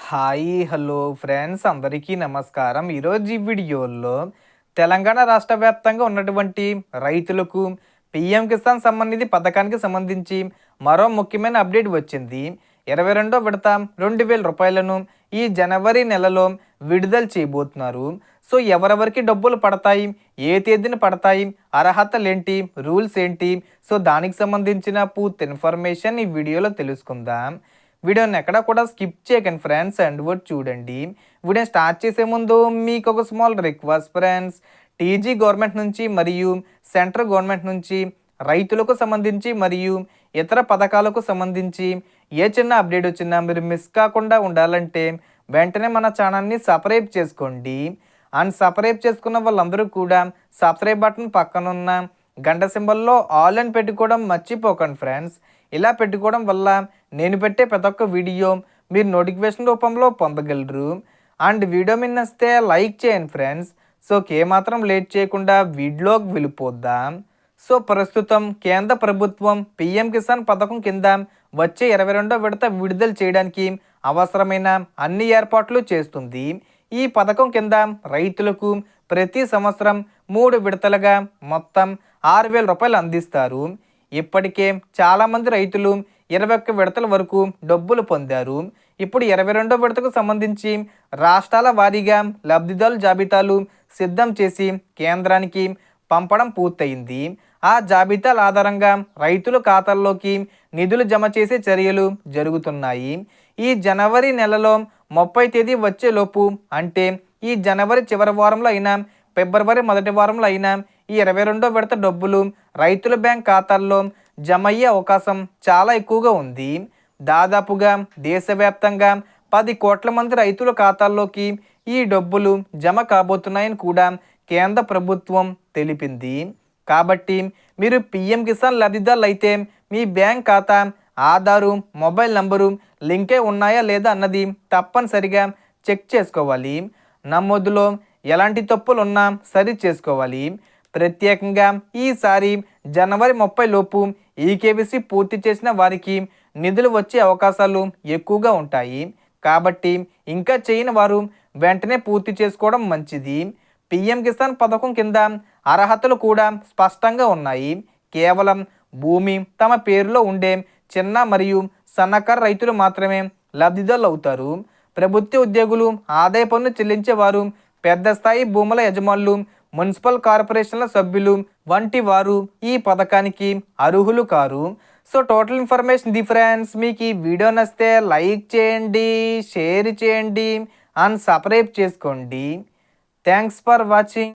Hi hello friends అందరికీ నమస్కారం. ఈరోజు ఈ వీడియోలో తెలంగాణ రాష్ట్ర వ్యాప్తంగా ఉన్నటువంటి రైతులకు పీఎం కిసాన్ సమ్మాన్ నిధి పథకానికి సంబంధించి మరో ముఖ్యమైన అప్డేట్ వచ్చింది. 22వ విడత రూ. 2,000 ఈ జనవరి నెలలో విడుదల చేయబోతున్నారు. సో ఎవరెవరికి డబ్బులు పడతాయి, ఏ తేదీన పడతాయి, అర్హతలేంటి, రూల్స్ ఏంటి, సో దానికి సంబంధించిన పూర్తి ఇన్ఫర్మేషన్ ఈ వీడియోలో తెలుసుకుందాం. వీడియోని ఎక్కడ కూడా స్కిప్ చేయకండి ఫ్రెండ్స్, అండ్ వర్డ్ చూడండి. వీడియో స్టార్ట్ చేసే ముందు మీకు ఒక small request friends, TG government నుంచి మరియు సెంట్రల్ గవర్నమెంట్ నుంచి రైతులకు సంబంధించి మరియు ఇతర పథకాలకు సంబంధించి ఏ చిన్న అప్డేట్ వచ్చినా మీరు మిస్ కాకుండా ఉండాలంటే వెంటనే మన ఛానల్ని సబ్స్క్రైబ్ చేసుకోండి. అండ్ సబ్స్క్రైబ్ చేసుకున్న వాళ్ళందరూ కూడా సబ్స్క్రైబ్ బటన్ పక్కనున్న గంట సింబల్లో ఆల్ అని పెట్టుకోవడం మర్చిపోకండి ఫ్రెండ్స్. ఇలా పెట్టుకోవడం వల్ల నేను పెట్టే ప్రతి ఒక్క వీడియో మీరు నోటిఫికేషన్ రూపంలో పొందగలరు. అండ్ వీడియో మీద నచ్చితే లైక్ చేయండి ఫ్రెండ్స్. సో ఏమాత్రం లేట్ చేయకుండా వీడియోకి వెళ్ళిపోద్దాం. సో ప్రస్తుతం కేంద్ర ప్రభుత్వం పీఎం కిసాన్ పథకం కింద వచ్చే 22వ విడత విడుదల చేయడానికి అవసరమైన అన్ని ఏర్పాట్లు చేస్తుంది. ఈ పథకం కింద రైతులకు ప్రతి సంవత్సరం 3 విడతలుగా మొత్తం 6,000 రూపాయలు అందిస్తారు. ఇప్పటికే చాలామంది రైతులు 21 విడతల వరకు డబ్బులు పొందారు. ఇప్పుడు 22వ విడతకు సంబంధించి రాష్ట్రాల వారీగా లబ్ధిదారుల జాబితాలు సిద్ధం చేసి కేంద్రానికి పంపడం పూర్తయింది. ఆ జాబితాల ఆధారంగా రైతుల ఖాతాల్లోకి నిధులు జమ చేసే చర్యలు జరుగుతున్నాయి. ఈ జనవరి నెలలో 30 తేదీ వచ్చేలోపు, అంటే ఈ జనవరి చివరి వారంలో అయినా ఫిబ్రవరి మొదటి వారంలో అయినా ఈ 22వ విడత డబ్బులు రైతుల బ్యాంక్ ఖాతాల్లో జమ అయ్యే అవకాశం చాలా ఎక్కువగా ఉంది. దాదాపుగా దేశవ్యాప్తంగా 10 కోట్ల మంది రైతుల ఖాతాల్లోకి ఈ డబ్బులు జమ కాబోతున్నాయని కూడా కేంద్ర ప్రభుత్వం తెలిపింది. కాబట్టి మీరు పీఎం కిసాన్ లబ్ధిదారులు అయితే మీ బ్యాంక్ ఖాతా, ఆధారు, మొబైల్ నంబరు లింకే ఉన్నాయా లేదా అన్నది తప్పనిసరిగా చెక్ చేసుకోవాలి. నమోదులో ఎలాంటి తప్పులు ఉన్నా సరి చేసుకోవాలి. ప్రత్యేకంగా ఈసారి జనవరి 30 లోపు ఈకేవీసీ పూర్తి చేసిన వారికి నిధులు వచ్చే అవకాశాలు ఎక్కువగా ఉంటాయి. కాబట్టి ఇంకా చేయని వారు వెంటనే పూర్తి చేసుకోవడం మంచిది. పీఎం కిసాన్ పథకం కింద అర్హతలు కూడా స్పష్టంగా ఉన్నాయి. కేవలం భూమి తమ పేరులో ఉండే చిన్న మరియు సన్నకారు రైతులు మాత్రమే లబ్ధిదారులు అవుతారు. ప్రభుత్వ ఉద్యోగులు, ఆదాయ పన్ను చెల్లించేవారు, పెద్ద స్థాయి భూముల యజమానులు, మున్సిపల్ కార్పొరేషన్ల సభ్యులు వంటి వారు ఈ పథకానికి అర్హులు car. So total information friends. మీకు ఈ వీడియో నచ్చితే లైక్ చేయండి, షేర్ చేయండి అండ్ సబ్స్క్రైబ్ చేసుకోండి. Thanks for watching.